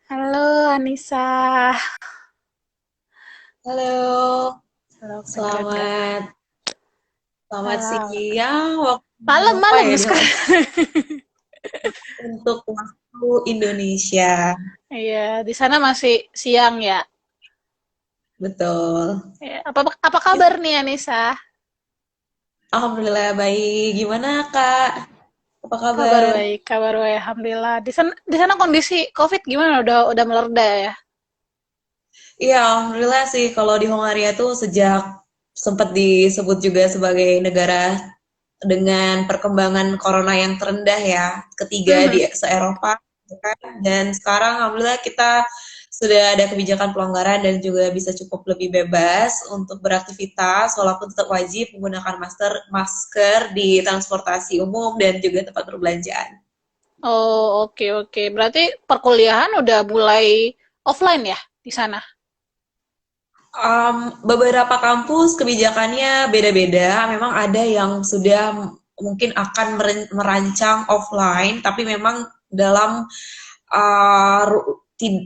Halo Anissa. Halo, Halo, kedengeran. selamat selamat Malam. siang waktu Malam, apa malam ya nih sekarang. untuk waktu Indonesia. Iya, di sana masih siang ya. Betul. Ya, apa Ini kabar nih Anissa? Alhamdulillah baik. Gimana Kak? Apa Kabar kabar? baik, kabar baik. Alhamdulillah. Di sana kondisi COVID gimana? Udah melereda ya? Iya, Alhamdulillah sih kalau di Hongaria tuh sejak sempat disebut juga sebagai negara dengan perkembangan corona yang terendah ya, ketiga di Mhm. se-Eropa, gitu kan. Dan sekarang alhamdulillah kita sudah ada kebijakan pelonggaran dan juga bisa cukup lebih bebas untuk beraktivitas walaupun tetap wajib menggunakan masker di transportasi umum dan juga tempat perbelanjaan. Oh, oke oke. Berarti perkuliahan udah mulai offline ya di sana? Beberapa kampus kebijakannya beda-beda. Memang ada yang sudah mungkin akan merancang offline, tapi memang dalam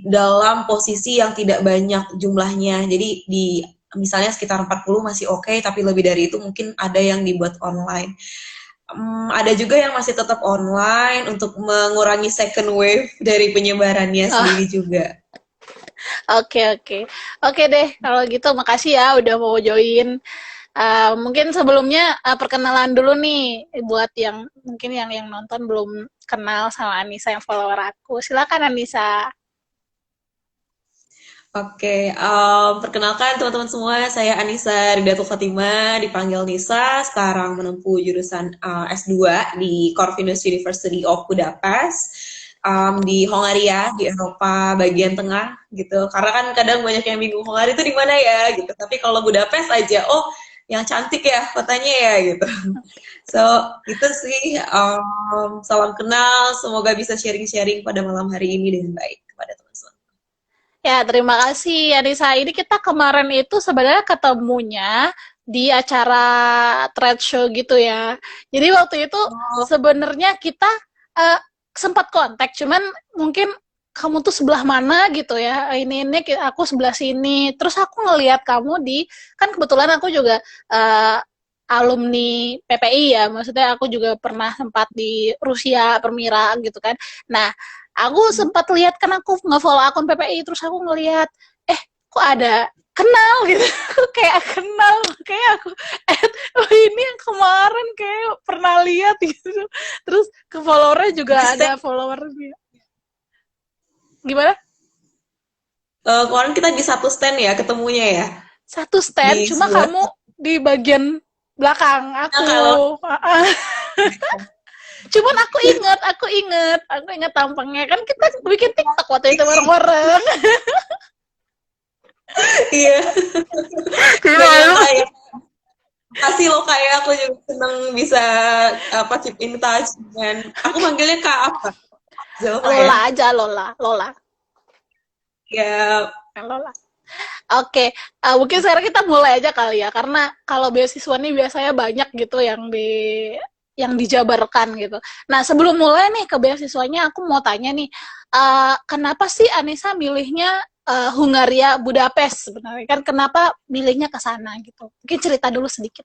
dalam posisi yang tidak banyak jumlahnya. Jadi di misalnya sekitar 40 masih oke, tapi lebih dari itu mungkin ada yang dibuat online. Ada juga yang masih tetap online untuk mengurangi second wave dari penyebarannya Oh, sendiri juga. oke oke. Oke deh, kalau gitu makasih ya udah mau join. Mungkin sebelumnya perkenalan dulu nih buat yang mungkin yang nonton belum kenal sama Anissa yang follower aku. Silakan Anissa. Oke, perkenalkan teman-teman semua, saya Anissa Ridatul Fatima, dipanggil Nisa, sekarang menempuh jurusan S2 di Corvinus University of Budapest, di Hongaria, di Eropa bagian tengah, gitu. Karena kan kadang banyak yang bingung, Hongaria itu di mana ya, gitu. Tapi kalau Budapest aja, oh yang cantik ya kotanya ya, gitu. So, itu sih, salam kenal, semoga bisa sharing-sharing pada malam hari ini dengan baik kepada teman-teman. Ya, terima kasih Anissa. Ini kita kemarin itu sebenarnya ketemunya di acara trade show gitu ya. Jadi waktu itu Oh, sebenarnya kita uh, sempat kontak, cuman mungkin kamu tuh sebelah mana gitu ya. Ini aku sebelah sini. Terus aku ngelihat kamu di kan kebetulan aku juga uh, alumni PPI ya. Maksudnya aku juga pernah sempat di Rusia Permira gitu kan. Nah, aku sempat lihat kan aku nge-follow akun PPI terus aku ngelihat kok ada kenal gitu kayak kenal kayak aku oh ini yang kemarin kayak pernah lihat gitu terus ke followernya juga di ada stand. followernya gimana Kemarin kita di satu stand ya ketemunya ya satu stand di cuma sebuah. kamu di bagian belakang Nah, aku kalau cuman aku inget tampangnya kan kita bikin TikTok waktu itu bareng-bareng iya jadi gak malu nyangka ya. Kasih lo kayak aku juga seneng bisa apa keep in touch dengan aku manggilnya Kak apa Zelma ya. Lola aja Lola Lola Ya, Lola. Oke, mungkin sekarang kita mulai aja kali ya, karena kalau beasiswa ini biasanya banyak gitu yang dijabarkan gitu. Nah, sebelum mulai nih ke beasiswanya, aku mau tanya nih, kenapa sih Anissa milihnya Hungaria Budapest sebenarnya? Kan kenapa milihnya ke sana gitu? Mungkin cerita dulu sedikit.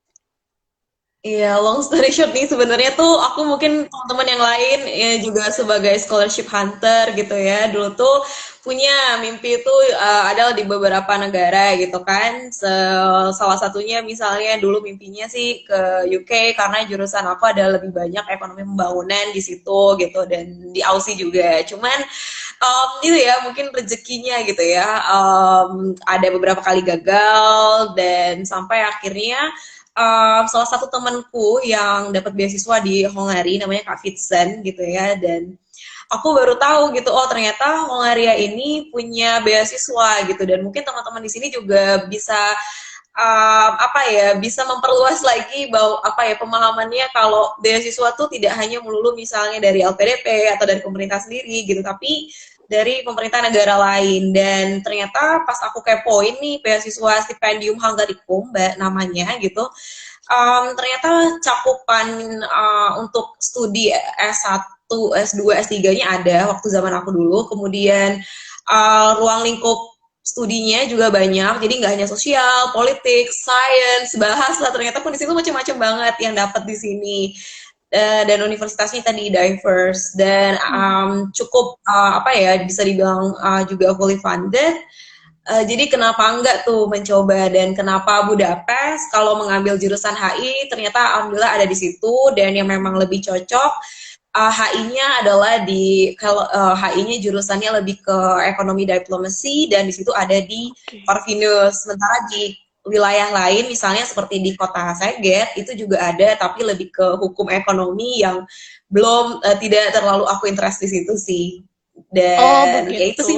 iya, long story short nih sebenarnya tuh aku mungkin teman-teman yang lain ya juga sebagai scholarship hunter gitu ya. Dulu tuh punya mimpi itu adalah di beberapa negara gitu kan. Salah satunya misalnya dulu mimpinya sih ke UK karena jurusan aku ada lebih banyak ekonomi pembangunan di situ gitu dan di Aussie juga. Cuman gitu ya mungkin rezekinya gitu ya. Ada beberapa kali gagal dan sampai akhirnya salah satu temanku yang dapat beasiswa di Hongari namanya Kak Fitsen gitu ya dan aku baru tahu gitu oh ternyata Hongaria ini punya beasiswa gitu dan mungkin teman-teman di sini juga bisa apa ya bisa memperluas lagi bahwa apa ya pemahamannya kalau beasiswa tuh tidak hanya melulu misalnya dari LPDP atau dari pemerintah sendiri gitu tapi dari pemerintah negara lain. Dan ternyata pas aku kepoin nih beasiswa stipendium Hungaricum Mbak namanya gitu, ternyata cakupan untuk studi S1, S2, S3-nya ada waktu zaman aku dulu. Kemudian ruang lingkup studinya juga banyak, jadi nggak hanya sosial, politik, sains, bahasa. Ternyata pun di situ macam-macam banget yang dapat di sini. Dan universitasnya tadi diverse dan cukup apa ya bisa dibilang juga fully funded. Jadi kenapa enggak tuh mencoba, dan kenapa Budapest kalau mengambil jurusan HI ternyata alhamdulillah ada di situ, dan yang memang lebih cocok HI-nya adalah di kalau HI-nya jurusannya lebih ke ekonomi diplomasi, dan di situ ada di Corvinus. Sementara di wilayah lain misalnya seperti di kota Szeged itu juga ada, tapi lebih ke hukum ekonomi yang belum tidak terlalu aku interest di situ sih. Oh, Dan ya itu begitu. sih.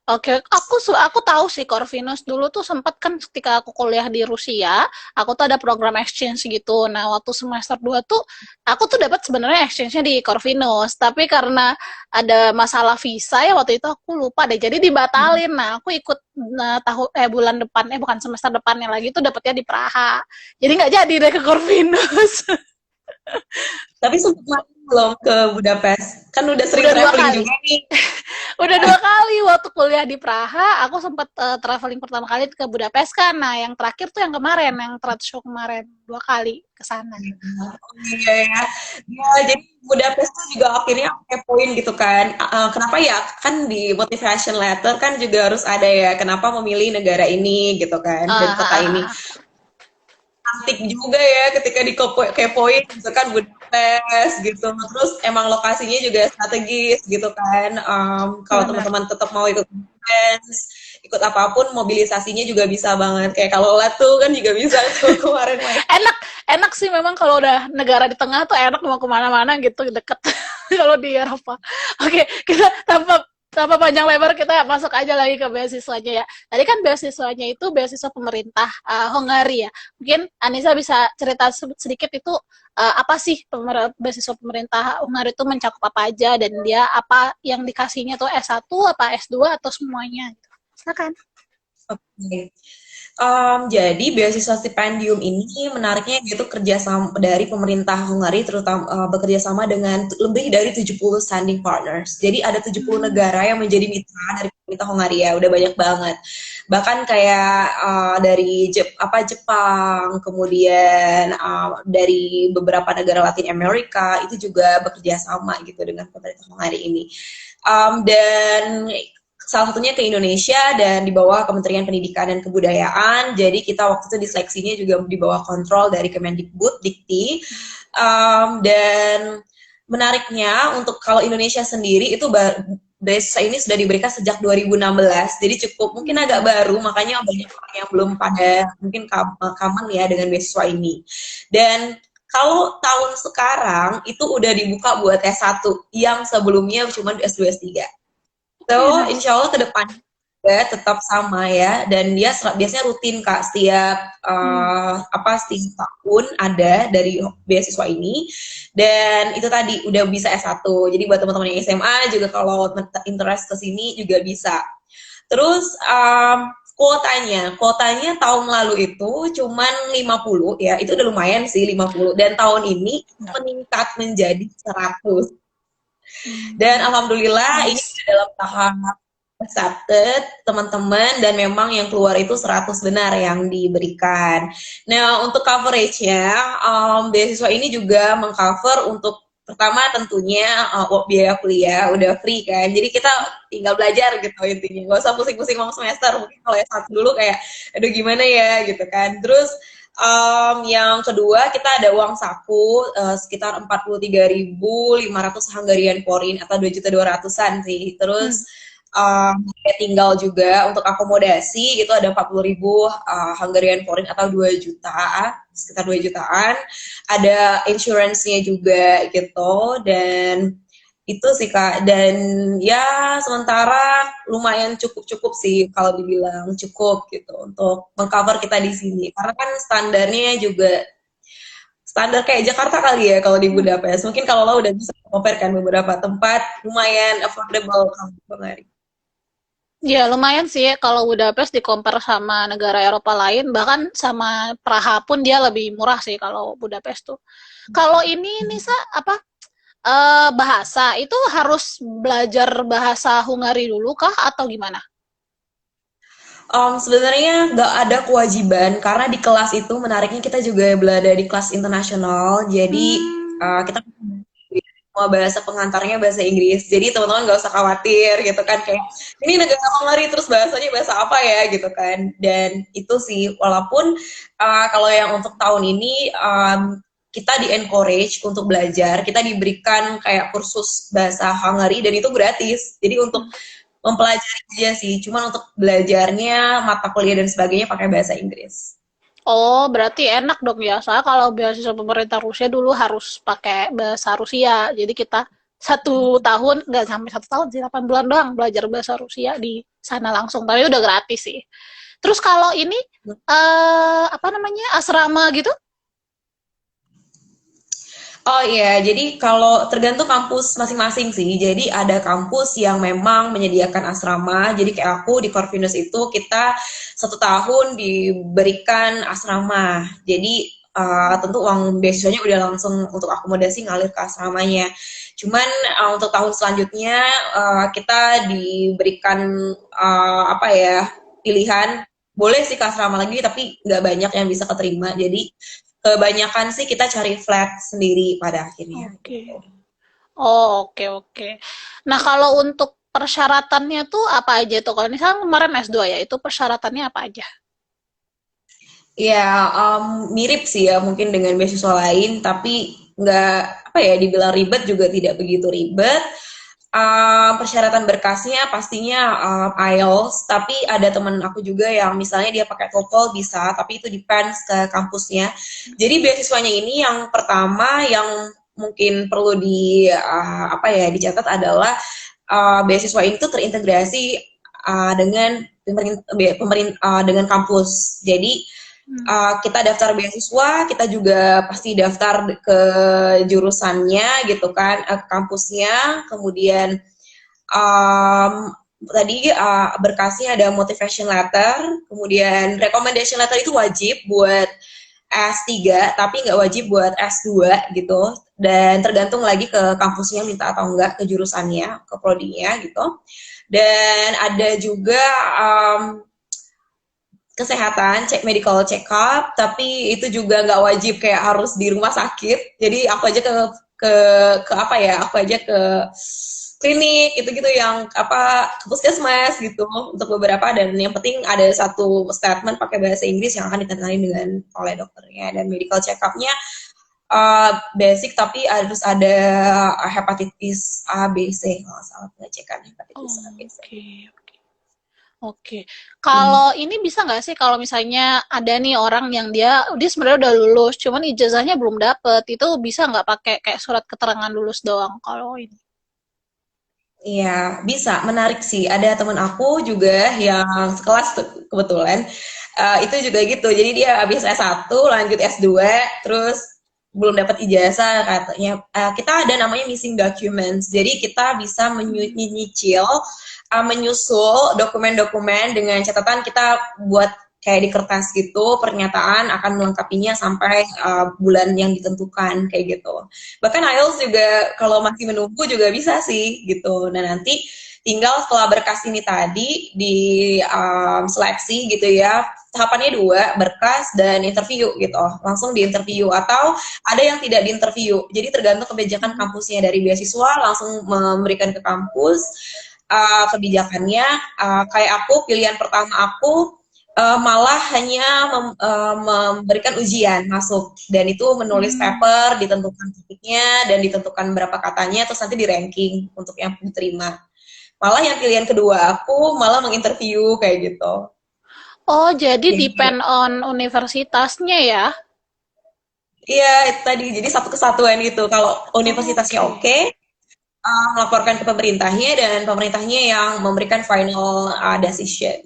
Oke, aku tahu sih Corvinus dulu tuh sempat kan ketika aku kuliah di Rusia, aku tuh ada program exchange gitu. Nah, waktu semester 2 tuh aku tuh dapat sebenarnya exchange-nya di Corvinus, tapi karena ada masalah visa ya waktu itu aku lupa deh. Jadi dibatalin. Nah, aku ikut bulan depan bukan semester depannya lagi tuh dapetnya di Praha. Jadi nggak jadi deh ke Corvinus. Tapi sempat main belum ke Budapest? Kan udah sering Udah dua traveling kali. juga nih. Udah 2 kali waktu kuliah di Praha, aku sempat traveling pertama kali ke Budapest kan. Nah, yang terakhir tuh yang kemarin, yang trade show kemarin 2 kali ke sana. Oh iya ya. Ya, jadi Budapest tuh juga akhirnya aku kepoin gitu kan. Kenapa ya? Kan di motivation letter kan juga harus ada ya. Kenapa memilih negara ini gitu kan, dan kota ini. Cantik juga ya ketika kepoin gitu kan Budapest gitu. Terus emang lokasinya juga strategis gitu kan. Kalau Benar. teman-teman tetap mau ikut dance, ikut apapun, mobilisasinya juga bisa banget. Kayak kalau tuh kan juga bisa tuh kemarin main. Enak sih memang kalau udah negara di tengah tuh enak mau kemana-mana gitu deket. Kalau di Eropa. Oke, kita tanpa panjang lebar kita masuk aja lagi ke beasiswanya ya. Tadi kan beasiswanya itu beasiswa pemerintah Hungari ya. Mungkin Anissa bisa cerita sedikit itu apa sih beasiswa pemerintah Hungari itu mencakup apa aja, dan dia apa yang dikasihnya tuh S1 apa S2 atau semuanya gitu. Silakan. Oke. Jadi beasiswa stipendium ini menariknya yaitu kerjasama dari pemerintah Hungari, terutama bekerja sama dengan lebih dari 70 standing partners. Jadi ada 70 negara yang menjadi mitra dari pemerintah Hungaria, udah banyak banget. Bahkan kayak dari Jepang, kemudian dari beberapa negara Latin Amerika itu juga bekerja sama gitu dengan pemerintah Hungari ini. Dan salah satunya ke Indonesia dan di bawah Kementerian Pendidikan dan Kebudayaan. Jadi kita waktu itu diseleksinya juga di bawah kontrol dari Kemendikbud, Dikti. Dan menariknya untuk kalau Indonesia sendiri itu beasiswa ini sudah diberikan sejak 2016. Jadi cukup mungkin agak baru, makanya banyak orang yang belum pada mungkin common ya dengan beasiswa ini. Dan kalau tahun sekarang itu udah dibuka buat S1 yang sebelumnya cuma S2, S3. So, insya Allah ke depan juga tetap sama ya, dan dia biasanya rutin Kak, setiap setiap tahun ada dari beasiswa ini, dan itu tadi udah bisa S1. Jadi buat teman-teman yang SMA juga kalau interest ke sini juga bisa. Terus kuotanya tahun lalu itu cuman 50 ya, itu udah lumayan sih 50, dan tahun ini meningkat menjadi 100. Dan alhamdulillah ini dalam tahap accepted teman-teman, dan memang yang keluar itu 100 benar yang diberikan. Nah, untuk coveragenya, beasiswa ini juga mengcover untuk pertama tentunya biaya kuliah udah free kan, jadi kita tinggal belajar gitu intinya, nggak usah pusing-pusing mau semester. Mungkin kalau yang satu dulu kayak aduh gimana ya gitu kan. Terus yang kedua kita ada uang saku sekitar 43.500 Hungarian forint atau 2.200-an sih. Terus tinggal juga untuk akomodasi itu ada 40.000 Hungarian forint atau 2 juta, sekitar 2 jutaan. Ada insurance-nya juga gitu, dan itu sih Kak. Dan ya sementara lumayan cukup sih kalau dibilang cukup gitu untuk mengcover kita di sini, karena kan standarnya juga standar kayak Jakarta kali ya kalau di Budapest. Mungkin kalau lo udah bisa compare kan beberapa tempat lumayan affordable kalau di Hungary. Ya, lumayan sih kalau Budapest di compare sama negara Eropa lain, bahkan sama Praha pun dia lebih murah sih kalau Budapest tuh. Kalau ini Nisa apa bahasa itu harus belajar bahasa Hungari dulu kah atau gimana? Sebenarnya nggak ada kewajiban karena di kelas itu menariknya kita juga berada di kelas internasional, jadi Hmm, kita semua bahasa pengantarnya bahasa Inggris. Jadi teman-teman nggak usah khawatir gitu kan kayak ini negara Hungary terus bahasanya bahasa apa ya gitu kan. Dan itu sih walaupun kalau yang untuk tahun ini kita di encourage untuk belajar, kita diberikan kayak kursus bahasa Hungary dan itu gratis. Jadi untuk mempelajari aja sih, cuman untuk belajarnya mata kuliah dan sebagainya pakai bahasa Inggris. oh, berarti enak dong ya. Soalnya kalau beasiswa pemerintah Rusia dulu harus pakai bahasa Rusia. Jadi kita 1 tahun, nggak sampai 1 tahun sih, 8 bulan doang belajar bahasa Rusia di sana langsung. Tapi udah gratis sih. Terus kalau ini, apa namanya, asrama gitu? Oh iya, jadi kalau tergantung kampus masing-masing sih. Jadi ada kampus yang memang menyediakan asrama. Jadi kayak aku di Corvinus itu kita 1 tahun diberikan asrama. Jadi tentu uang beasiswanya udah langsung untuk akomodasi ngalir ke asramanya. Cuman untuk tahun selanjutnya kita diberikan apa ya pilihan boleh sih ke asrama lagi tapi nggak banyak yang bisa keterima. Jadi kebanyakan sih kita cari flat sendiri pada akhirnya Oke. gitu. Oh, oke, oke. Nah, kalau untuk persyaratannya tuh apa aja tuh? Kalau misalnya kemarin S2 ya, itu persyaratannya apa aja? Ya, mirip sih ya mungkin dengan beasiswa lain, tapi nggak apa ya dibilang ribet juga tidak begitu ribet. Persyaratan berkasnya pastinya IELTS, tapi ada teman aku juga yang misalnya dia pakai TOEFL bisa, tapi itu depends ke kampusnya. Jadi beasiswanya ini yang pertama yang mungkin perlu di apa ya dicatat adalah beasiswa ini tuh terintegrasi dengan dengan kampus. Jadi Hmm. kita daftar beasiswa, kita juga pasti daftar ke jurusannya gitu kan, ke kampusnya, kemudian um, tadi berkasnya ada motivation letter, kemudian recommendation letter itu wajib buat S3, tapi nggak wajib buat S2 gitu, dan tergantung lagi ke kampusnya minta atau enggak, ke jurusannya, ke prodinya gitu. Dan ada juga kesehatan, cek medical check up, tapi itu juga nggak wajib kayak harus di rumah sakit. Jadi aku aja ke ke apa ya? Aku aja ke klinik gitu-gitu yang apa ke puskesmas gitu untuk beberapa dan yang penting ada satu statement pakai bahasa Inggris yang akan ditandai dengan oleh dokternya dan medical check up-nya basic tapi harus ada hepatitis A B C kalau salah pengecekan hepatitis A B C. Oke, oke. Kalau ini bisa nggak sih kalau misalnya ada nih orang yang dia sebenarnya udah lulus, cuman ijazahnya belum dapet, itu bisa nggak pakai kayak surat keterangan lulus doang kalau ini? Iya, bisa. Menarik sih. Ada temen aku juga yang sekelas tuh, kebetulan. Itu juga gitu. Jadi dia habis S1, lanjut S2, terus belum dapat ijazah katanya. Kita ada namanya missing documents. Jadi kita bisa menyicil, menyusul dokumen-dokumen dengan catatan kita buat kayak di kertas gitu, pernyataan akan melengkapinya sampai bulan yang ditentukan kayak gitu. Bahkan IELTS juga kalau masih menunggu juga bisa sih gitu. Nah nanti tinggal setelah berkas ini tadi di seleksi gitu ya. Tahapannya 2, berkas dan interview gitu. Langsung di interview atau ada yang tidak di interview. Jadi tergantung kebijakan kampusnya dari beasiswa langsung memberikan ke kampus kebijakannya. Kayak aku pilihan pertama aku malah hanya memberikan ujian masuk dan itu menulis Hmm. paper, ditentukan topiknya dan ditentukan berapa katanya terus nanti di ranking untuk yang diterima. Malah yang pilihan kedua aku malah menginterview kayak gitu. Oh, jadi Jadi depend on universitasnya ya? iya itu tadi jadi satu kesatuan gitu. Kalau universitasnya Oke. oke, melaporkan ke pemerintahnya dan pemerintahnya yang memberikan final decision.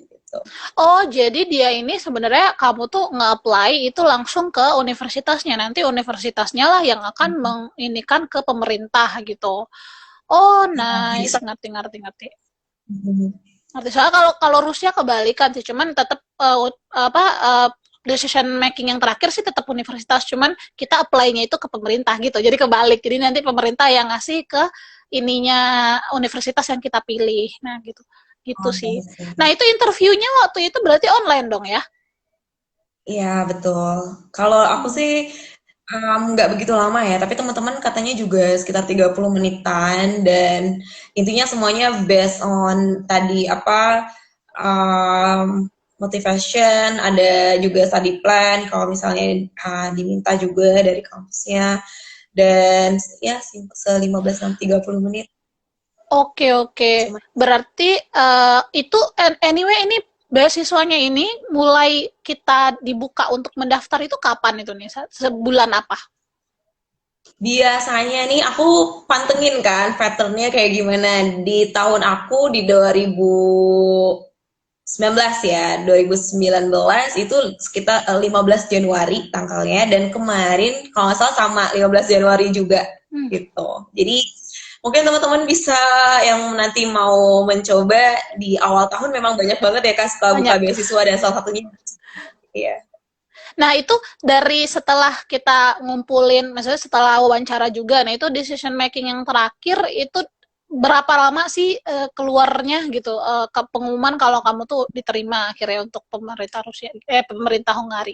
Oh, jadi dia ini sebenarnya kamu tuh nge-apply itu langsung ke universitasnya. Nanti universitasnya lah yang akan menginikan ke pemerintah gitu. Oh, Iya, jadi nice. Ngerti, ngerti, ngerti. Mhm. Ngerti. Soalnya kalau kalau Rusia kebalikan sih, cuman tetap apa decision making yang terakhir sih tetap universitas, cuman kita apply-nya itu ke pemerintah gitu. Jadi kebalik. Jadi nanti pemerintah yang ngasih ke ininya universitas yang kita pilih. Nah, gitu. Gitu Oh, sih. iya sih. Nah, itu interviewnya waktu itu berarti online dong ya? Iya, betul. Kalau aku Hmm. sih nggak begitu lama ya, tapi teman-teman katanya juga sekitar 30 menitan dan intinya semuanya based on tadi apa motivation, ada juga study plan kalau misalnya diminta juga dari kampusnya dan ya se-15 sampai 30 menit. Oke, oke. Cuma Berarti itu anyway ini beasiswanya ini mulai kita dibuka untuk mendaftar itu kapan itu nih? Sebulan apa? biasanya nih aku pantengin kan patternnya kayak gimana di tahun aku di 2019 ya, 2019 itu sekitar 15 Januari tanggalnya dan kemarin kalau nggak salah sama 15 Januari juga Hmm, gitu. Jadi mungkin teman-teman bisa yang nanti mau mencoba di awal tahun memang banyak banget ya Kak suka buka banyak. beasiswa dan salah satunya ya. Nah, itu dari setelah kita ngumpulin, maksudnya setelah wawancara juga, nah itu decision making yang terakhir itu berapa lama sih keluarnya gitu ke pengumuman kalau kamu tuh diterima akhirnya untuk pemerintah Rusia, pemerintah Hungari.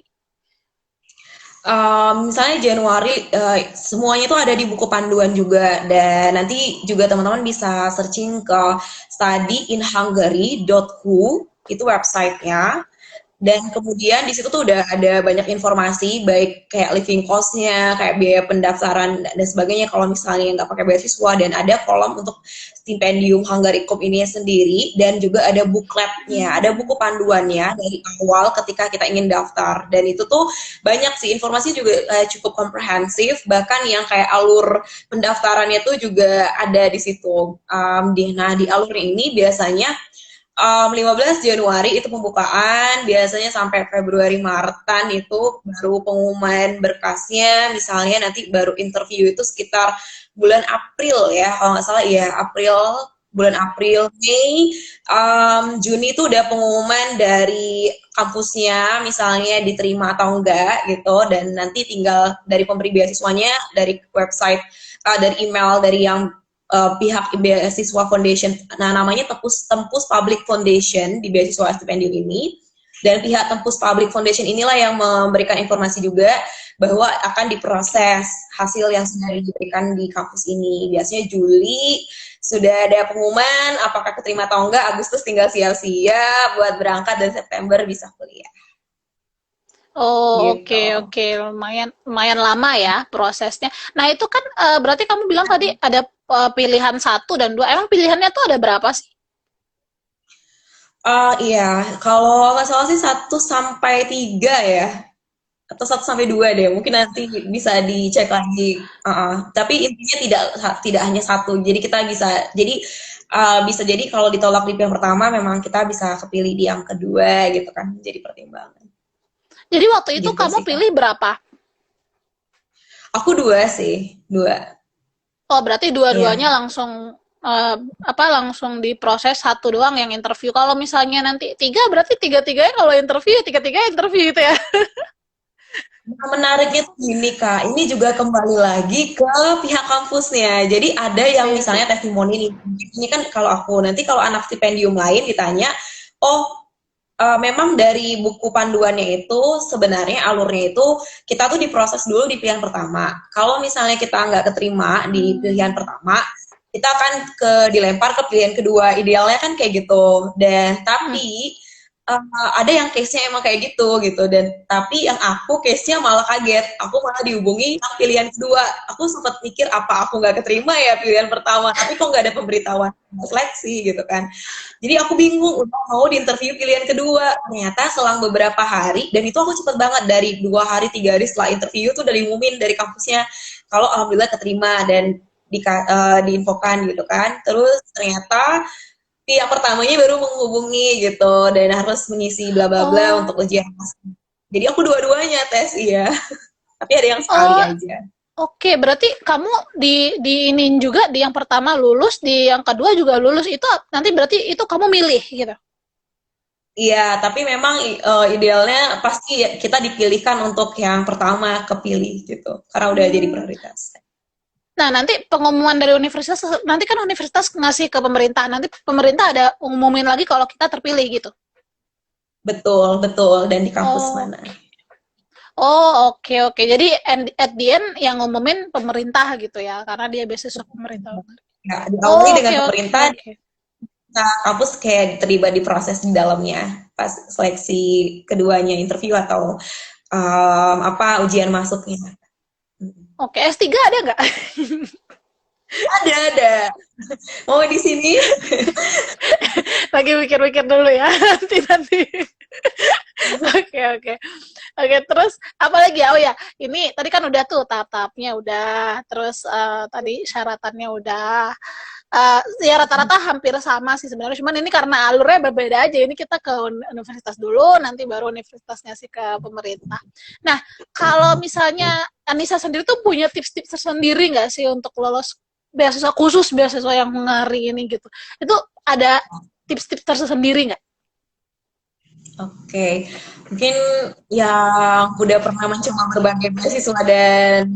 Misalnya Januari semuanya itu ada di buku panduan juga dan nanti juga teman-teman bisa searching ke studyinhungary.hu itu websitenya dan kemudian di situ tuh udah ada banyak informasi baik kayak living cost-nya, kayak biaya pendaftaran dan sebagainya kalau misalnya nggak pakai beasiswa dan ada kolom untuk stipendium Hungary Cup ini sendiri dan juga ada bookletnya, ada buku panduannya dari awal ketika kita ingin daftar dan itu tuh banyak sih informasi juga cukup komprehensif bahkan yang kayak alur pendaftarannya tuh juga ada di situ. Nah di alur ini biasanya 15 Januari itu pembukaan, biasanya sampai Februari Maretan itu baru pengumuman berkasnya, misalnya nanti baru interview itu sekitar bulan April ya, kalau nggak salah ya April, bulan April, Mei, Juni itu udah pengumuman dari kampusnya, misalnya diterima atau enggak gitu, dan nanti tinggal dari pemberi beasiswanya, dari website, dari email dari yang pihak beasiswa foundation. Nah, namanya Tempus Public Foundation di beasiswa stipendium ini. Dan pihak Tempus Public Foundation inilah yang memberikan informasi juga bahwa akan diproses hasil yang sudah diberikan di kampus ini. Biasanya Juli sudah ada pengumuman apakah keterima atau enggak, Agustus tinggal siap-siap buat berangkat dan September bisa kuliah. Oh, oke, Gitu. oke, lumayan lumayan lama ya prosesnya. Nah, itu kan berarti kamu bilang tadi ada pilihan satu dan dua. Emang pilihannya tuh ada berapa sih? Iya, kalau nggak salah sih 1 sampai 3 ya. Atau 1 sampai 2 deh mungkin nanti bisa dicek lagi. Tapi intinya tidak tidak hanya satu jadi kita bisa jadi bisa jadi kalau ditolak di yang pertama memang kita bisa kepilih di yang kedua gitu kan jadi pertimbangan Jadi waktu itu gitu kamu sih Kak. pilih berapa? Aku dua sih dua Oh, berarti dua-duanya ya. langsung apa langsung diproses satu doang yang interview. Kalau misalnya nanti tiga, berarti tiga-tiganya kalau interview, tiga-tiganya interview gitu ya. Nah, menariknya tuh gini Kak, ini juga kembali lagi ke pihak kampusnya. Jadi ada yang Iya sih. misalnya testimoni nih. Ini kan kalau aku nanti kalau anak stipendium lain ditanya, oh memang dari buku panduannya itu sebenarnya alurnya itu kita tuh diproses dulu di pilihan pertama. Kalau misalnya kita nggak keterima di pilihan Hmm. pertama, kita akan dilempar ke pilihan kedua. Idealnya kan kayak gitu. Dan Hmm. tapi ada yang case-nya emang kayak gitu dan tapi yang aku case-nya malah kaget. Aku malah dihubungi pilihan kedua. Aku sempat mikir apa aku nggak keterima ya pilihan pertama, tapi kok nggak ada pemberitahuan seleksi gitu kan. Jadi aku bingung udah mau di interview pilihan kedua. Ternyata selang beberapa hari dan itu aku cepet banget dari 2 hari 3 hari setelah interview tuh udah diumumin dari kampusnya kalau alhamdulillah keterima dan diinfokan gitu kan. Terus ternyata yang pertamanya baru menghubungi gitu dan harus mengisi bla bla bla Oh, untuk ujian masuk. Jadi aku dua-duanya tes, iya. Tapi ada yang sekali oh, aja. oke. Berarti kamu di iniin juga di yang pertama lulus, di yang kedua juga lulus. Itu nanti berarti itu kamu milih gitu. Iya, tapi memang idealnya pasti kita dipilihkan untuk yang pertama kepilih gitu, karena udah jadi Hmm. prioritas. Nah, nanti pengumuman dari universitas, nanti kan universitas ngasih ke pemerintah. Nanti pemerintah ada umumin lagi kalau kita terpilih gitu. Betul, betul. Dan di kampus Oh, mana? oh, oke, oke. Jadi at the end yang ngumumin pemerintah gitu ya, karena dia beasiswa pemerintah. Ya, diawali Oh, dengan oke, oke, pemerintah, oke. kita kampus kayak terlibat di proses di dalamnya pas seleksi keduanya interview atau apa ujian masuknya. Oke, S3 ada nggak? Ada. Mau di sini? Lagi mikir-mikir dulu ya, nanti. Oke, oke. Oke, terus apa lagi ya? Oh ya, ini tadi kan udah tuh tahap-tahapnya udah, terus tadi syaratannya udah. Ya rata-rata hampir sama sih sebenarnya, cuman ini karena alurnya berbeda aja. Ini kita ke universitas dulu, nanti baru universitas ngasih ke pemerintah. Nah, kalau misalnya Anissa sendiri tuh punya tips-tips tersendiri nggak sih untuk lolos beasiswa khusus, beasiswa yang ngari ini gitu? Itu ada tips-tips tersendiri nggak? Oke, mungkin yang udah pernah mencoba berbagai beasiswa dan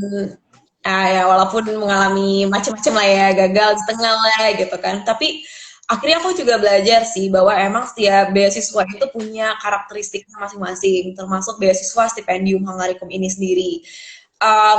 ya walaupun mengalami macam-macam lah ya, gagal di tengah lah gitu kan. Tapi akhirnya aku juga belajar sih bahwa emang setiap beasiswa itu punya karakteristiknya masing-masing, termasuk beasiswa stipendium Hungarikum ini sendiri.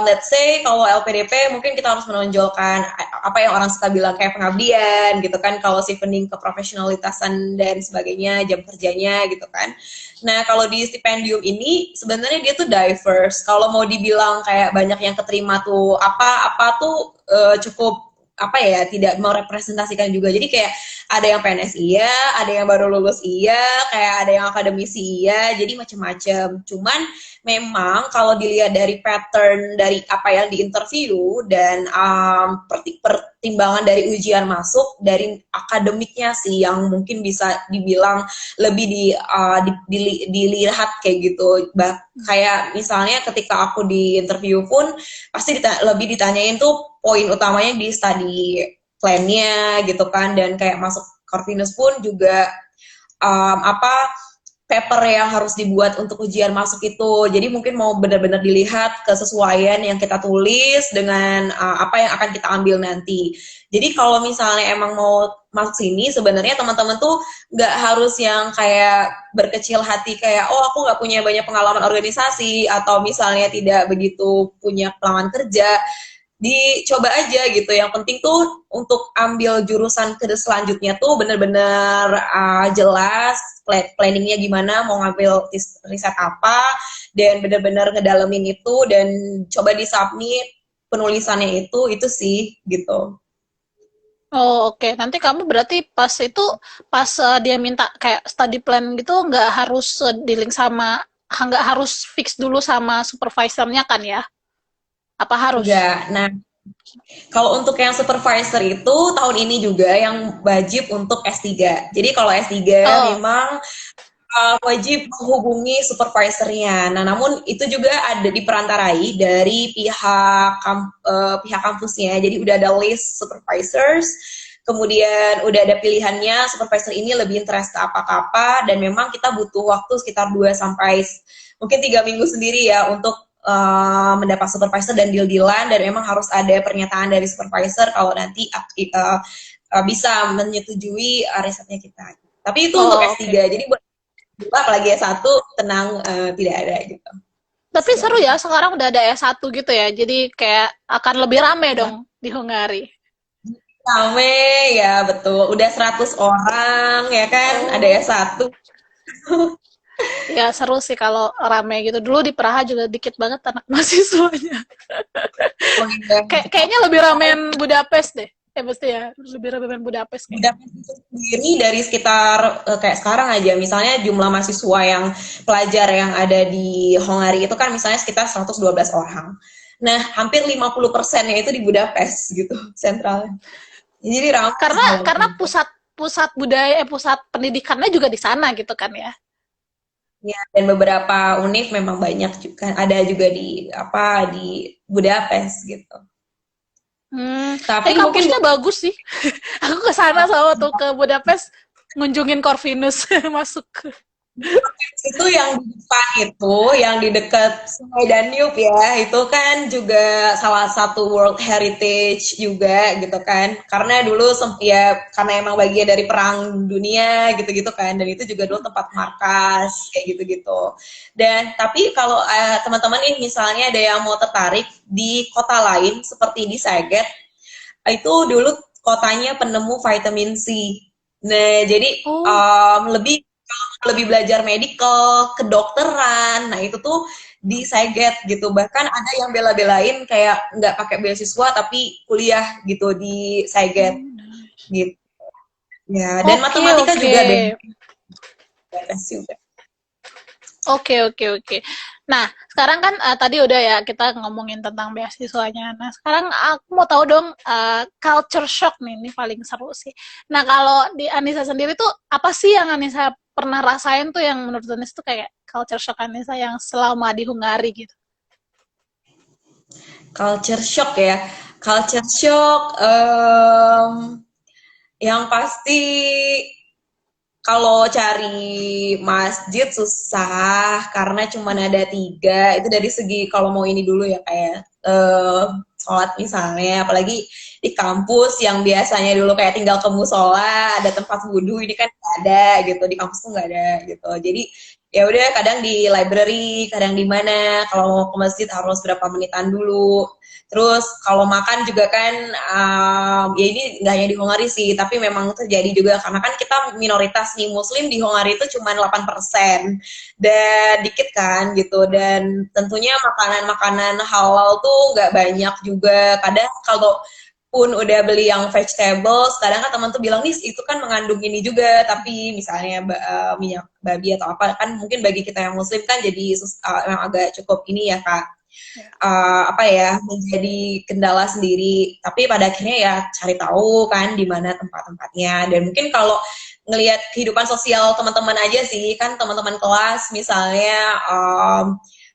Let's say kalau LPDP mungkin kita harus menonjolkan apa yang orang suka bilang kayak pengabdian gitu kan, kalau Chevening keprofesionalitasan dan sebagainya, jam kerjanya gitu kan. Nah kalau di stipendium ini sebenarnya dia tuh diverse, kalau mau dibilang kayak banyak yang keterima tuh apa tuh cukup apa ya, tidak merepresentasikan juga. Jadi kayak ada yang PNS iya, ada yang baru lulus iya, kayak ada yang akademisi iya, jadi macam-macam. Cuman memang kalau dilihat dari pattern dari apa yang diinterview dan pertimbangan dari ujian masuk dari akademiknya sih yang mungkin bisa dibilang lebih dilihat kayak gitu. Kayak misalnya ketika aku di interview pun pasti lebih ditanyain tuh poin utamanya di study plan-nya gitu kan, dan kayak masuk Corvinus pun juga apa paper yang harus dibuat untuk ujian masuk itu. Jadi mungkin mau benar-benar dilihat kesesuaian yang kita tulis dengan apa yang akan kita ambil nanti. Jadi kalau misalnya emang mau masuk sini, sebenarnya teman-teman tuh nggak harus yang kayak berkecil hati kayak oh aku nggak punya banyak pengalaman organisasi atau misalnya tidak begitu punya pengalaman kerja. Dicoba aja gitu. Yang penting tuh untuk ambil jurusan ke selanjutnya tuh bener-bener jelas planningnya gimana, mau ngambil riset apa, dan bener-bener ngedalemin itu dan coba disubmit penulisannya itu sih gitu. Oh, oke. Nanti kamu berarti pas itu, pas dia minta kayak study plan gitu, nggak harus di-link sama, nggak harus fix dulu sama supervisornya kan ya? Apa harus? Enggak. Nah, kalau untuk yang supervisor itu tahun ini juga yang wajib untuk S3. Jadi kalau S3 Oh, memang wajib menghubungi supervisornya. Nah, namun itu juga ada diperantarai dari pihak kampusnya. Jadi udah ada list supervisors, kemudian udah ada pilihannya supervisor ini lebih interest ke apa-apa, dan memang kita butuh waktu sekitar 2 sampai mungkin 3 minggu sendiri ya untuk mendapat supervisor dan deal-dealan, dan memang harus ada pernyataan dari supervisor kalau nanti bisa menyetujui risetnya kita. Tapi itu untuk oh, oke. S3. Jadi buat apalagi S1 tenang, tidak ada gitu. Tapi Sejauh seru ini. ya, sekarang udah ada S1 gitu ya. Jadi kayak akan lebih rame dong di Hungari. Rame ya, betul. Udah 100 orang ya kan, ada Oh, S1. ya seru sih kalau rame gitu. Dulu di Praha juga dikit banget anak mahasiswanya. Oh iya. Kayaknya lebih ramean Budapest deh. Pasti ya, lebih ramean Budapest kayaknya. Budapest itu sendiri dari sekitar kayak sekarang aja, misalnya jumlah mahasiswa yang pelajar yang ada di Hongari itu kan misalnya sekitar 112 orang. Nah, hampir 50%-nya itu di Budapest gitu, sentral. Jadi ramai Karena segala macam. pusat pusat budaya, pusat pendidikannya juga di sana gitu kan ya. Ya, dan beberapa univ memang banyak juga, ada juga di apa di Budapest gitu. Tapi mungkin Kampusnya bagus sih. Aku ke sana sama tuh ke Budapest ngunjungin Corvinus masuk. itu yang di depan itu, yang di dekat Sungai Danube ya, itu kan juga salah satu World Heritage juga gitu kan. Karena dulu ya karena emang bagian dari Perang Dunia gitu-gitu kan, dan itu juga dulu tempat markas kayak gitu-gitu. Dan tapi kalau teman-teman nih misalnya ada yang mau tertarik di kota lain seperti di Saget, itu dulu kotanya penemu vitamin C. Nah, jadi Oh, lebih lebih belajar medical, kedokteran. Nah, itu tuh di Saget gitu. Bahkan ada yang bela-belain kayak nggak pakai beasiswa tapi kuliah gitu di Saget gitu. Ya, dan oke matematika oke. juga bebas juga. Oke. Nah, sekarang kan tadi udah ya kita ngomongin tentang beasiswanya. Nah, sekarang aku mau tahu dong culture shock nih, ini paling seru sih. Nah, kalau di Anissa sendiri tuh apa sih yang Anissa pernah rasain tuh yang menurut Anissa tuh kayak culture shock Anissa yang selama di Hungari gitu? Culture shock ya. Culture shock yang pasti kalau cari masjid susah karena cuma ada 3. Itu dari segi kalau mau ini dulu ya kayak sholat misalnya, apalagi di kampus yang biasanya dulu kayak tinggal ke musola, ada tempat wudhu, ini kan nggak ada gitu, di kampus tuh nggak ada gitu. Jadi ya udah kadang di library, kadang di mana. Kalau mau ke masjid harus berapa menitan dulu. Terus kalau makan juga kan, ya ini nggak hanya di Hongari sih, tapi memang terjadi juga karena kan kita minoritas nih Muslim di Hongari itu cuma 8% dan dikit kan gitu, dan tentunya makanan-makanan halal tuh nggak banyak juga. Kadang kalau pun udah beli yang vegetables, kadang kan teman tuh bilang nih itu kan mengandung ini juga, tapi misalnya minyak babi atau apa kan mungkin bagi kita yang Muslim kan jadi memang agak cukup ini ya Kak, Ya. apa ya menjadi kendala sendiri, tapi pada akhirnya ya cari tahu kan di mana tempat-tempatnya. Dan mungkin kalau ngelihat kehidupan sosial teman-teman aja sih, kan teman-teman kelas misalnya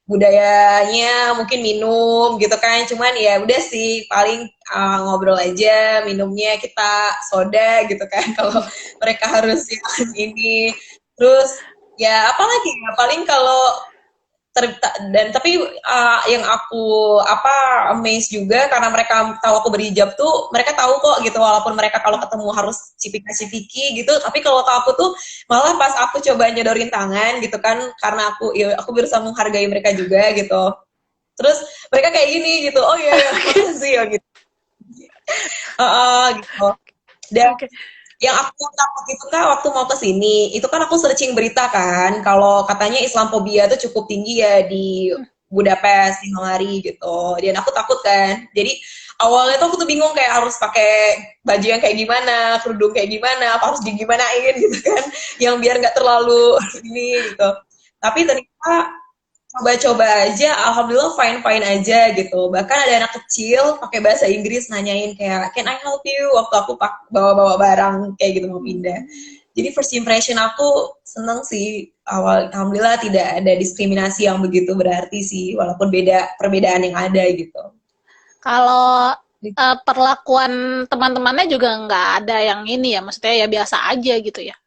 budayanya mungkin minum gitu kan, cuman ya udah sih paling ngobrol aja, minumnya kita soda gitu kan kalau mereka harus yang ini. Terus ya apalagi ya paling kalau dan tapi yang aku apa amazed juga karena mereka tahu aku berhijab tuh, mereka tahu kok gitu, walaupun mereka kalau ketemu harus cipika-cipiki gitu, tapi kalau ke aku tuh malah pas aku coba nyodorin tangan gitu kan, karena aku ya aku berusaha menghargai mereka juga gitu, terus mereka kayak gini gitu, oh iya ya makasih ya gitu. Gitu. Dan Oke. yang aku takut itu kan waktu mau ke sini, itu kan aku searching berita kan, kalau katanya Islamophobia itu cukup tinggi ya di Budapest, di Hungary gitu. Dan aku takut kan. Jadi awalnya tuh aku tuh bingung kayak harus pakai baju yang kayak gimana, kerudung kayak gimana, apa harus digimanain gitu kan, yang biar nggak terlalu ini gitu. Tapi ternyata coba-coba aja, alhamdulillah fine-fine aja gitu. Bahkan ada anak kecil pakai bahasa Inggris nanyain kayak, can I help you? Waktu aku bawa-bawa barang kayak gitu mau pindah. Jadi first impression aku seneng sih. Alhamdulillah tidak ada diskriminasi yang begitu berarti sih, walaupun beda perbedaan yang ada gitu. Kalau perlakuan teman-temannya juga nggak ada yang ini ya, maksudnya ya biasa aja gitu ya.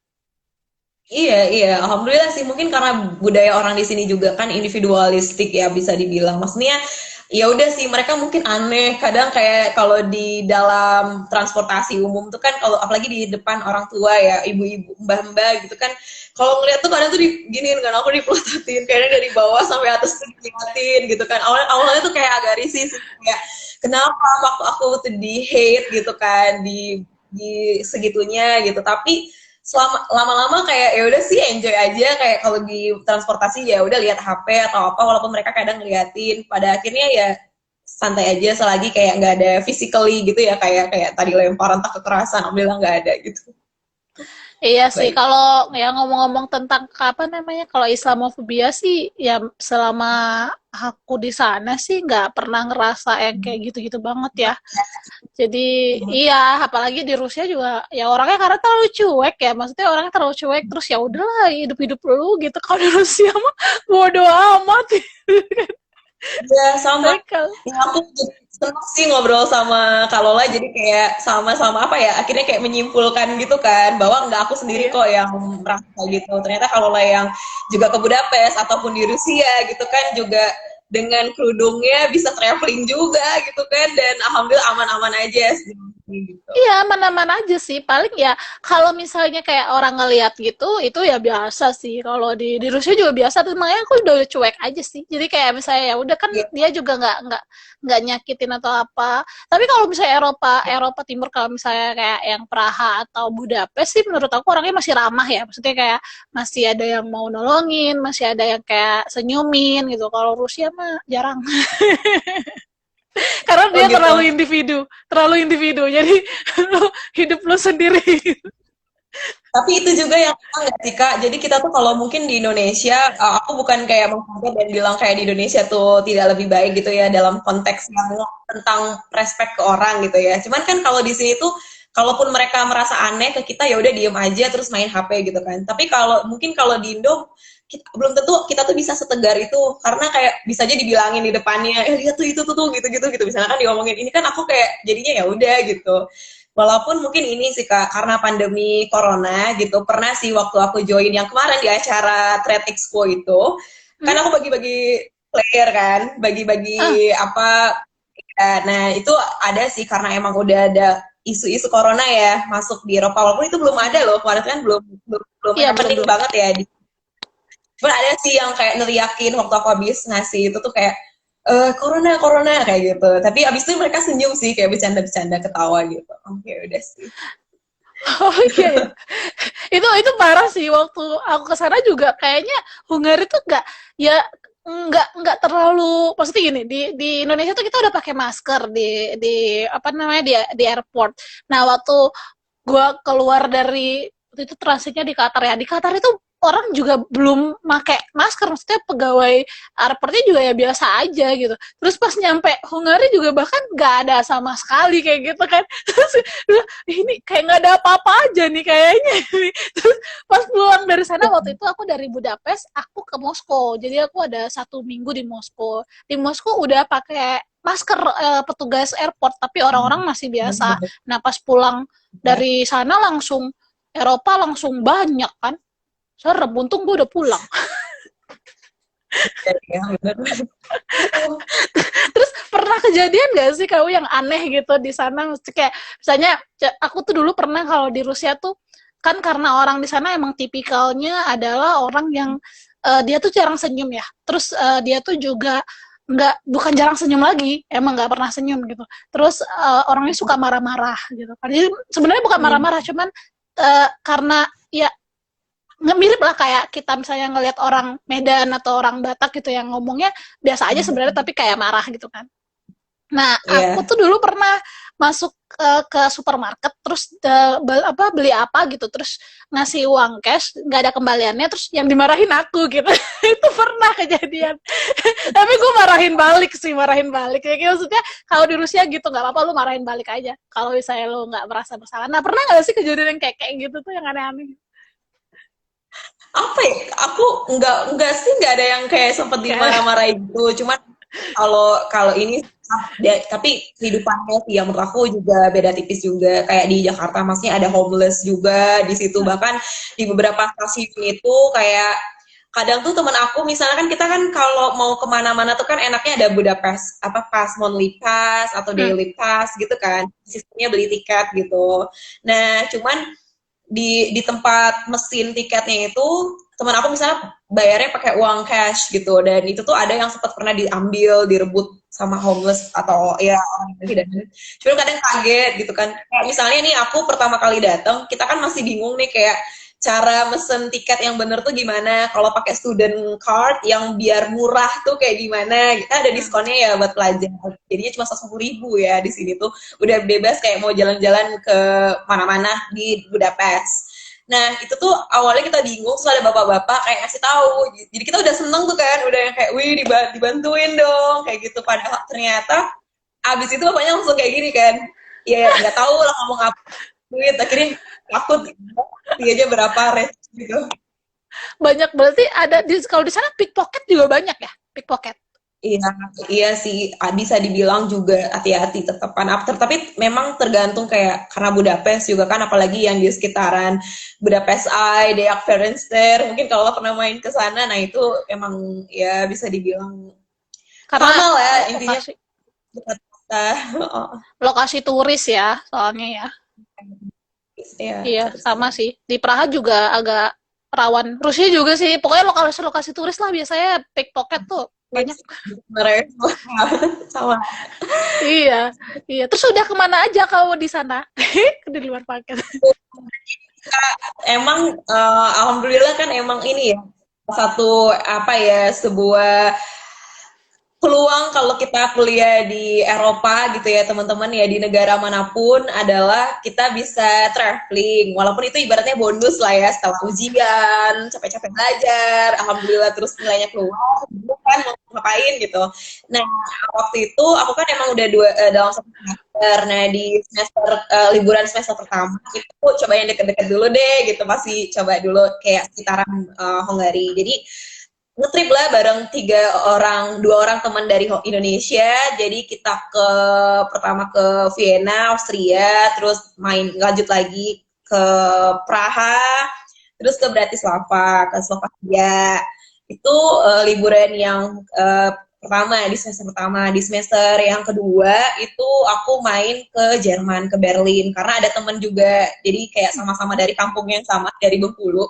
Iya, iya, alhamdulillah sih. Mungkin karena budaya orang di sini juga kan individualistik ya bisa dibilang. Maksudnya ya udah sih, mereka mungkin aneh kadang kayak kalau di dalam transportasi umum tuh kan, kalau apalagi di depan orang tua ya, ibu-ibu, mbah-mbah gitu kan. Kalau ngeliat tuh kadang tuh diginiin kan, aku dipelototin kayaknya dari bawah sampai atas tuh diliatin gitu kan. Awalnya tuh kayak agak risih sih, kayak kenapa waktu aku tuh di hate gitu kan, di segitunya gitu. Tapi lama-lama kayak ya udah sih enjoy aja, kayak kalau di transportasi ya udah lihat HP atau apa, walaupun mereka kadang ngeliatin, pada akhirnya ya santai aja selagi kayak nggak ada physically gitu ya, kayak kayak tadi lemparan tak kekerasan, alhamdulillah nggak ada gitu. Iya sih, Baik. kalau ya ngomong-ngomong tentang apa namanya, kalau Islamofobia sih, ya selama aku di sana sih nggak pernah ngerasa yang kayak gitu-gitu banget ya. Jadi iya, apalagi di Rusia juga ya orangnya karena terlalu cuek ya, maksudnya orangnya terlalu cuek terus ya udahlah hidup-hidup lu gitu. Kalau di Rusia mah bodo amat. Iya, sama. Tapi kalau Ya, aku seneng sih ngobrol sama Kak Lola, jadi kayak sama-sama apa ya, akhirnya kayak menyimpulkan gitu kan, bahwa nggak aku sendiri iya. kok yang merasa gitu. Ternyata Kak Lola yang juga ke Budapest ataupun di Rusia gitu kan, juga dengan kerudungnya bisa traveling juga gitu kan, dan alhamdulillah aman-aman aja sih gitu. Iya, mana-mana aja sih. Paling ya kalau misalnya kayak orang ngelihat gitu, itu ya biasa sih. Kalau di Rusia juga biasa, tuh makanya aku udah cuek aja sih. Jadi kayak misalnya ya udah kan Iya. dia juga nggak nyakitin atau apa. Tapi kalau misalnya Eropa Eropa Timur kalau misalnya kayak yang Praha atau Budapest sih menurut aku orangnya masih ramah ya. Maksudnya kayak masih ada yang mau nolongin, masih ada yang kayak senyumin gitu. Kalau Rusia mah jarang. Karena Oh dia gitu. terlalu individu. Jadi lu hidup lu sendiri. Tapi itu juga yang sama nggak sih Kak? Jadi kita tuh kalau mungkin di Indonesia, aku bukan kayak mengkaget dan bilang kayak di Indonesia tuh tidak lebih baik gitu ya dalam konteks yang tentang respect ke orang gitu ya. Cuman kan kalau di sini tuh, kalaupun mereka merasa aneh ke kita ya udah diem aja terus main HP gitu kan. Tapi kalau mungkin kalau di Indo belum tentu kita tuh bisa setegar itu karena kayak bisa aja dibilangin di depannya, lihat tuh itu tuh gitu gitu misalkan diomongin ini kan aku kayak jadinya ya udah gitu. Walaupun mungkin ini sih Kak, karena pandemi corona gitu, pernah sih waktu aku join yang kemarin di acara Trade Expo itu, kan Hmm? aku bagi-bagi player kan, Ah, bagi-bagi apa, ya, nah itu ada sih karena emang udah ada isu-isu corona ya masuk di Eropa, walaupun itu belum ada loh, kemarin kan belum belum, belum iya belum happening belum. banget ya. Cuman ada sih yang kayak neriakin waktu aku habis ngasih itu tuh kayak, corona corona kayak gitu. Tapi abis itu mereka senyum sih kayak bercanda-bercanda ketawa gitu. Oke udah sih. Oh iya ya. Itu parah sih waktu aku ke sana juga kayaknya Hungary tuh nggak terlalu maksudnya gini di Indonesia tuh kita udah pakai masker di apa namanya di airport. Nah, waktu gua keluar dari waktu itu transitnya di Qatar ya. Di Qatar itu orang juga belum pakai masker, maksudnya pegawai airportnya juga ya biasa aja gitu. Terus pas nyampe Hungary juga bahkan nggak ada sama sekali kayak gitu kan. Terus ini kayak nggak ada apa-apa aja nih kayaknya. Terus pas pulang dari sana waktu itu aku dari Budapest aku ke Moskow. Jadi aku ada 1 minggu di Moskow. Di Moskow udah pakai masker petugas airport, tapi orang-orang masih biasa. Nah pas pulang dari sana langsung Eropa langsung banyak kan. Serem, untung gue udah pulang. Ya, bener. Terus pernah kejadian gak sih kamu yang aneh gitu di sana? Mesti kayak misalnya aku tuh dulu pernah kalau di Rusia tuh kan karena orang di sana emang tipikalnya adalah orang yang dia tuh jarang senyum ya. Terus dia tuh juga nggak bukan jarang senyum lagi, emang nggak pernah senyum gitu. Terus orangnya suka marah-marah gitu. Jadi sebenarnya bukan marah-marah, cuman karena ya nggak mirip lah kayak kita misalnya ngelihat orang Medan atau orang Batak gitu yang ngomongnya biasa aja sebenarnya tapi kayak marah gitu kan. Nah, aku Iya. tuh dulu pernah masuk ke supermarket terus beli apa gitu terus ngasih uang cash nggak ada kembaliannya terus yang dimarahin aku gitu. Itu pernah kejadian. Tapi gue marahin balik kayak gitu. Maksudnya kalau di Rusia gitu nggak apa-apa lu marahin balik aja kalau misalnya lu nggak merasa bersalah. Nah, pernah nggak sih kejadian yang kayak kayak gitu tuh yang aneh-aneh? Apa ya? Aku nggak sih nggak ada yang kayak sempet Kayak dimarah-marahin gitu. Cuman kalau kalau ini tapi kehidupannya sih yang menurut aku juga beda tipis juga kayak di Jakarta masih ada homeless juga di situ bahkan di beberapa stasiun itu kayak kadang tuh temen aku misalnya kan kita kan kalau mau kemana-mana tuh kan enaknya ada Budapest apa pass monthly pass atau hmm, daily pass gitu kan sistemnya beli tiket gitu. Nah cuman di tempat mesin tiketnya itu teman aku misalnya bayarnya pakai uang cash gitu dan itu tuh ada yang sempat pernah diambil direbut sama homeless atau ya orang ini dan cuma kadang kaget gitu kan kayak misalnya nih aku pertama kali datang kita kan masih bingung nih kayak cara mesen tiket yang bener tuh gimana kalau pakai student card yang biar murah tuh kayak gimana kita ada diskonnya ya buat pelajar jadinya cuma 10.000 ya di sini tuh udah bebas kayak mau jalan-jalan ke mana-mana di Budapest. Nah, itu tuh awalnya kita bingung, terus ada bapak-bapak kayak ngasih tahu. Jadi kita udah seneng tuh kan, udah yang kayak, wih dibantuin dong, kayak gitu. Padahal ternyata abis itu bapaknya langsung kayak gini kan, ya nggak tahu lah ngomong apa, duit, akhirnya takut, dia aja berapa res gitu. Banyak berarti ada di kalau di sana pickpocket juga banyak ya? Pickpocket. Iya, iya sih, bisa dibilang juga hati-hati tetapan after. Tapi memang tergantung kayak karena Budapest juga kan, apalagi yang di sekitaran Budapest Eye, Deak Verenster. Mungkin kalau pernah main ke sana, nah itu emang ya bisa dibilang Karena sama lah intinya lokasi dekat kota. Oh, lokasi turis ya, soalnya ya. ya, Iya, sama sih. Di Praha juga agak rawan. Rusia juga sih. Pokoknya lokasi-lokasi turis lah biasanya pickpocket tuh banyak. sebenarnya sama. Iya, iya. Terus udah kemana aja kamu di sana? Di luar paket. Emang alhamdulillah kan emang ini ya satu apa ya sebuah peluang kalau kita kuliah di Eropa gitu ya teman-teman ya di negara manapun adalah kita bisa traveling walaupun itu ibaratnya bonus lah ya setelah ujian capek-capek belajar alhamdulillah terus nilainya keluar kan mau ngapain gitu. Nah waktu itu aku kan emang udah dalam satu semester. Nah di semester liburan semester pertama itu coba yang deket-deket dulu deh gitu masih coba dulu kayak sekitaran Hungary. Jadi ngetrip lah bareng dua orang teman dari Indonesia. Jadi kita pertama ke Vienna, Austria, terus lanjut lagi ke Praha, terus ke Bratislava, ke Slovakia. Itu liburan yang pertama di semester pertama. Di semester yang kedua itu aku main ke Jerman, ke Berlin karena ada temen juga. Jadi kayak sama-sama dari kampung yang sama, dari Bengkulu.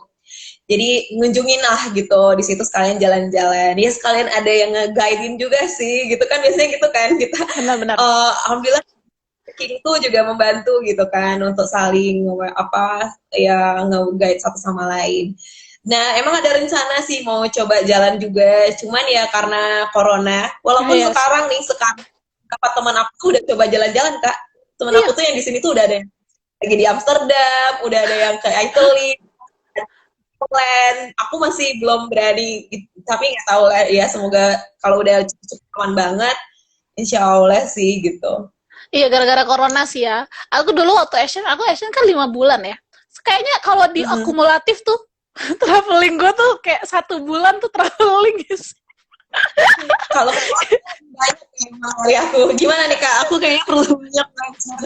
Jadi ngunjungin lah gitu di situ sekalian jalan-jalan ya sekalian ada yang nge-guidein juga sih gitu kan biasanya gitu kan kita Benar-benar. alhamdulillah itu juga membantu gitu kan untuk saling apa ya nge-guide satu sama lain. Nah emang ada rencana sih mau coba jalan juga cuman ya karena corona walaupun Iya, yes. sekarang dapat teman aku udah coba jalan-jalan kak teman Iya. aku tuh yang di sini tuh udah ada yang lagi di Amsterdam udah ada yang ke Italy plan. Aku masih belum berani, tapi nggak tahu lah ya. Semoga kalau udah cukup aman banget, insya Allah sih gitu. Iya, gara-gara corona sih ya. Aku dulu waktu Asian kan 5 bulan ya. Kayaknya kalau Mhm. diakumulatif tuh, traveling gue tuh kayak 1 bulan tuh traveling guys. Kalau banyak emang dari aku. Gimana nih kak? Aku kayaknya perlu banyak belajar.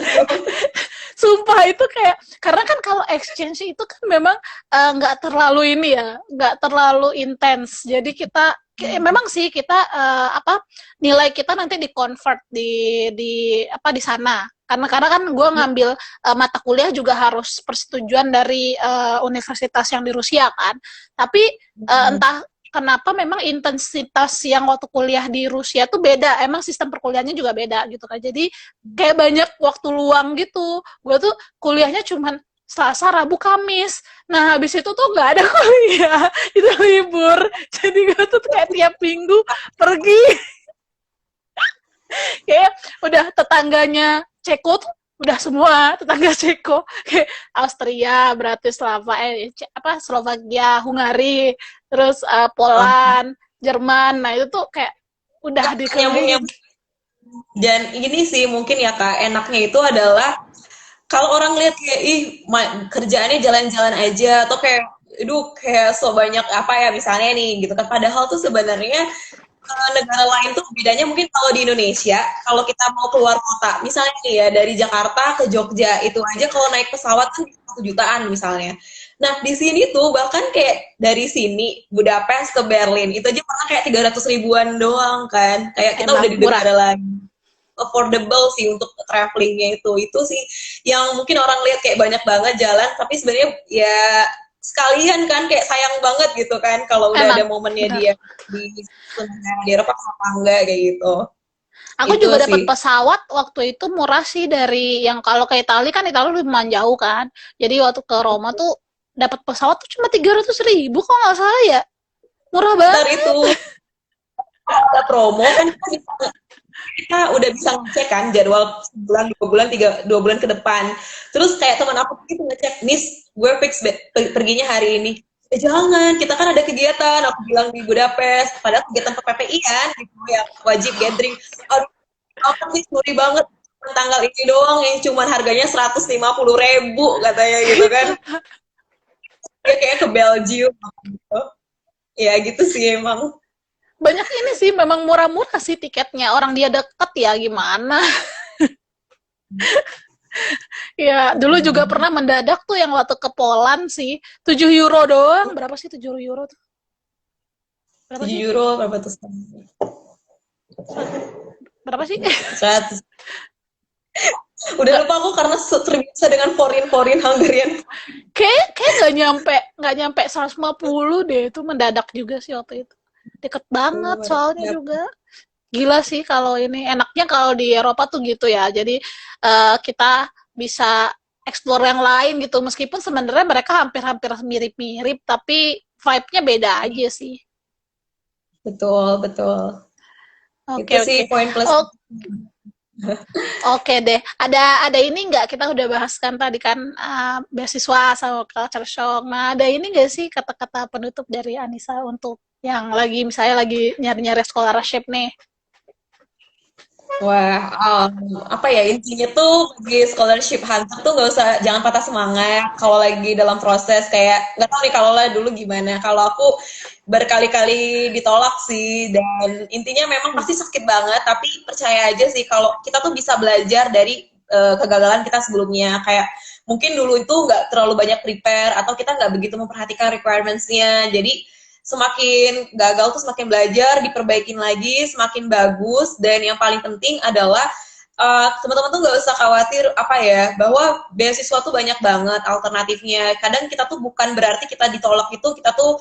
Sumpah itu kayak, karena kan kalau exchange itu kan memang nggak terlalu ini ya, nggak terlalu intens. Jadi kita memang sih kita apa nilai kita nanti di convert di apa di sana. Karena kan gue ngambil mata kuliah juga harus persetujuan dari universitas yang di Rusia kan. Tapi entah kenapa memang intensitas yang waktu kuliah di Rusia tuh beda. Emang sistem perkuliahannya juga beda gitu kan. Jadi kayak banyak waktu luang gitu. Gue tuh kuliahnya cuman Selasa, Rabu, Kamis. Nah, habis itu tuh nggak ada kuliah. Itu libur. Jadi gue tuh kayak tiap minggu pergi. Kayak udah tetangganya Ceko tuh udah semua tetangga Ceko kayak Austria, Bratislava, apa Slovakia, Hungari, terus Poland, Jerman. Nah itu tuh kayak udah Nyambung dikelilingin. nyambung. Dan ini sih mungkin ya kak, enaknya itu adalah kalau orang lihat kayak ih kerjaannya jalan-jalan aja atau kayak aduh kayak so banyak apa ya misalnya nih gitu kan padahal tuh sebenarnya negara lain tuh bedanya mungkin kalau di Indonesia kalau kita mau keluar kota misalnya nih ya dari Jakarta ke Jogja itu aja kalau naik pesawat kan 1 jutaan misalnya. Nah di sini tuh bahkan kayak dari sini Budapest ke Berlin itu aja pernah kayak 300 ribuan doang kan kayak kita udah Emang di murah. negara lain affordable sih untuk travelingnya itu sih yang mungkin orang lihat kayak banyak banget jalan tapi sebenarnya ya sekalian kan kayak sayang banget gitu kan kalau udah ada Emang momennya benar. dia di di Eropa apa enggak kayak gitu Aku itu juga dapat sih. pesawat waktu itu murah sih dari yang kalau ke Italia kan Italia lumayan jauh kan. Jadi waktu ke Roma tuh dapat pesawat tuh cuma 300 ribu kok nggak salah ya. Murah Ntar banget. itu ada promo kan kita udah bisa ngecek kan jadwal sebulan, 2 bulan, 2 bulan ke depan. Terus kayak teman aku gitu ngecek, Nis, gue fix perginya hari ini. Jangan, kita kan ada kegiatan, aku bilang di Budapest, padahal kegiatan PPPI kan, gitu, yang wajib gathering. Aduh, apa sih, sorry banget, tanggal ini doang yang cuman harganya 150.000 katanya gitu kan. Dia kayak ke Belgium gitu. Ya gitu sih emang. Banyak ini sih memang murah-murah sih tiketnya. Orang dia deket ya gimana. Ya, dulu juga pernah mendadak tuh yang waktu ke Poland sih. 7 euro doang. Berapa sih 7 euro tuh? Berapa 7 sih? euro berapa tuh? Berapa sih? 100. Udah lupa aku karena terbiasa dengan foreign Hungarian. Kayak nggak nyampe 150 deh. Itu mendadak juga sih waktu itu. Deket banget soalnya Ya, juga. Gila sih kalau ini. Enaknya kalau di Eropa tuh gitu ya. Jadi kita bisa explore yang lain gitu. Meskipun sebenarnya mereka hampir-hampir mirip-mirip, tapi vibe-nya beda aja sih. betul, betul. Oke, Itu sih oke. poin plus. Oh, oke deh. Ada ini nggak? Kita udah bahas kan tadi kan beasiswa sama culture shock. Nah, ada ini nggak sih kata-kata penutup dari Anissa untuk yang lagi misalnya lagi nyari-nyari scholarship nih? Wah, apa ya intinya tuh bagi scholarship hunter tuh nggak usah, jangan patah semangat kalau lagi dalam proses. Kayak nggak tahu nih kalau lah dulu gimana. Kalau aku berkali-kali ditolak sih, dan intinya memang pasti sakit banget. Tapi percaya aja sih kalau kita tuh bisa belajar dari kegagalan kita sebelumnya. Kayak mungkin dulu itu nggak terlalu banyak prepare atau kita nggak begitu memperhatikan requirements-nya. Jadi semakin gagal tuh semakin belajar, diperbaikin lagi, semakin bagus. Dan yang paling penting adalah teman-teman tuh nggak usah khawatir apa ya, bahwa beasiswa tuh banyak banget alternatifnya. Kadang kita tuh bukan berarti kita ditolak itu kita tuh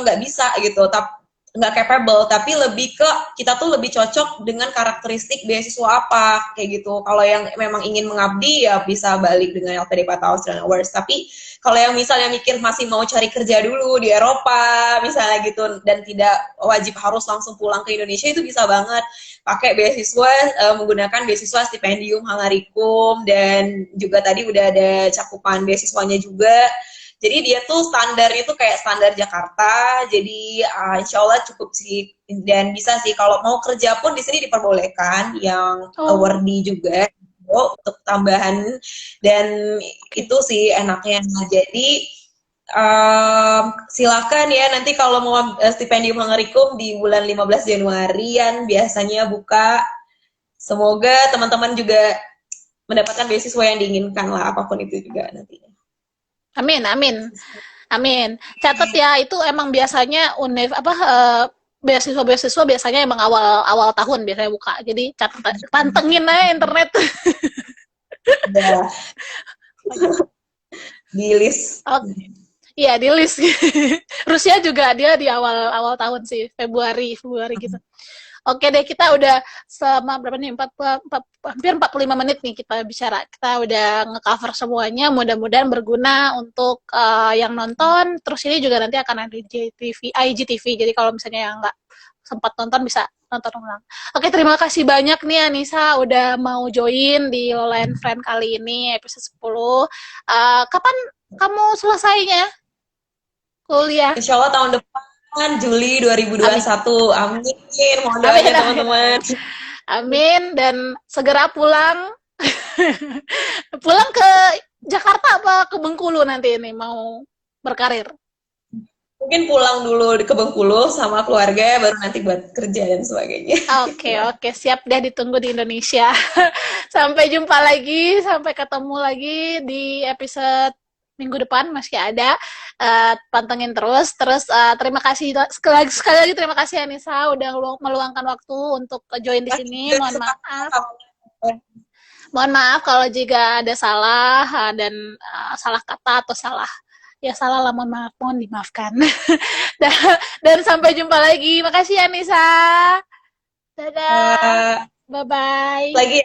nggak bisa gitu, tapi nggak capable, tapi lebih ke kita tuh lebih cocok dengan karakteristik beasiswa apa kayak gitu. Kalau yang memang ingin mengabdi ya bisa balik dengan LPD Patau Australian Awards. Tapi kalau yang misalnya mikir masih mau cari kerja dulu di Eropa misalnya gitu, dan tidak wajib harus langsung pulang ke Indonesia, itu bisa banget pakai beasiswa, menggunakan beasiswa stipendium Hungarikum, dan juga tadi udah ada cakupan beasiswanya juga. Jadi dia tuh standarnya tuh kayak standar Jakarta. Jadi insya Allah cukup sih, dan bisa sih kalau mau kerja pun di sini diperbolehkan yang Oh, awardee juga untuk tambahan, dan oke. itu sih enaknya. Nah, jadi silakan ya nanti kalau mau stipendium Hungarikum di bulan 15 Januarian biasanya buka. Semoga teman-teman juga mendapatkan beasiswa yang diinginkan lah, apapun itu juga nantinya. Amin, amin. Amin. Catat ya, itu emang biasanya univ apa beasiswa-beasiswa biasanya emang awal awal tahun biasanya buka. Jadi catat pantengin aja internet. Udah di list. Oh, iya di list. Rusia juga dia di awal awal tahun sih, Februari Februari gitu. Oke deh, kita udah selama berapa nih? Hampir 45 menit nih kita bicara. Kita udah ngecover semuanya. Mudah-mudahan berguna untuk yang nonton. Terus ini juga nanti akan ada di IGTV. Jadi kalau misalnya yang nggak sempat nonton bisa nonton ulang. Oke, terima kasih banyak nih Anissa udah mau join di Lola and Friend kali ini episode 10. Kapan kamu selesainya kuliah? Insya Allah tahun depan Juli Amin. 2021. Amin. Mohon Amin, doanya amin, teman-teman. amin. Amin dan segera pulang. Pulang ke Jakarta apa ke Bengkulu nanti ini mau berkarir? Mungkin pulang dulu ke Bengkulu sama keluarga, baru nanti buat kerja dan sebagainya. Oke, oke, siap deh ditunggu di Indonesia. Sampai jumpa lagi, sampai ketemu lagi di episode minggu depan masih ada. Pantengin terus. Terus terima kasih sekali lagi terima kasih Anissa udah meluangkan waktu untuk join di sini. Mohon maaf. Mohon maaf kalau jika ada salah dan salah kata atau salah ya salah lah, mohon maaf, mohon dimaafkan. dan, dan sampai jumpa lagi. Makasih ya Nisa. Dadah. Uh, Bye bye. lagi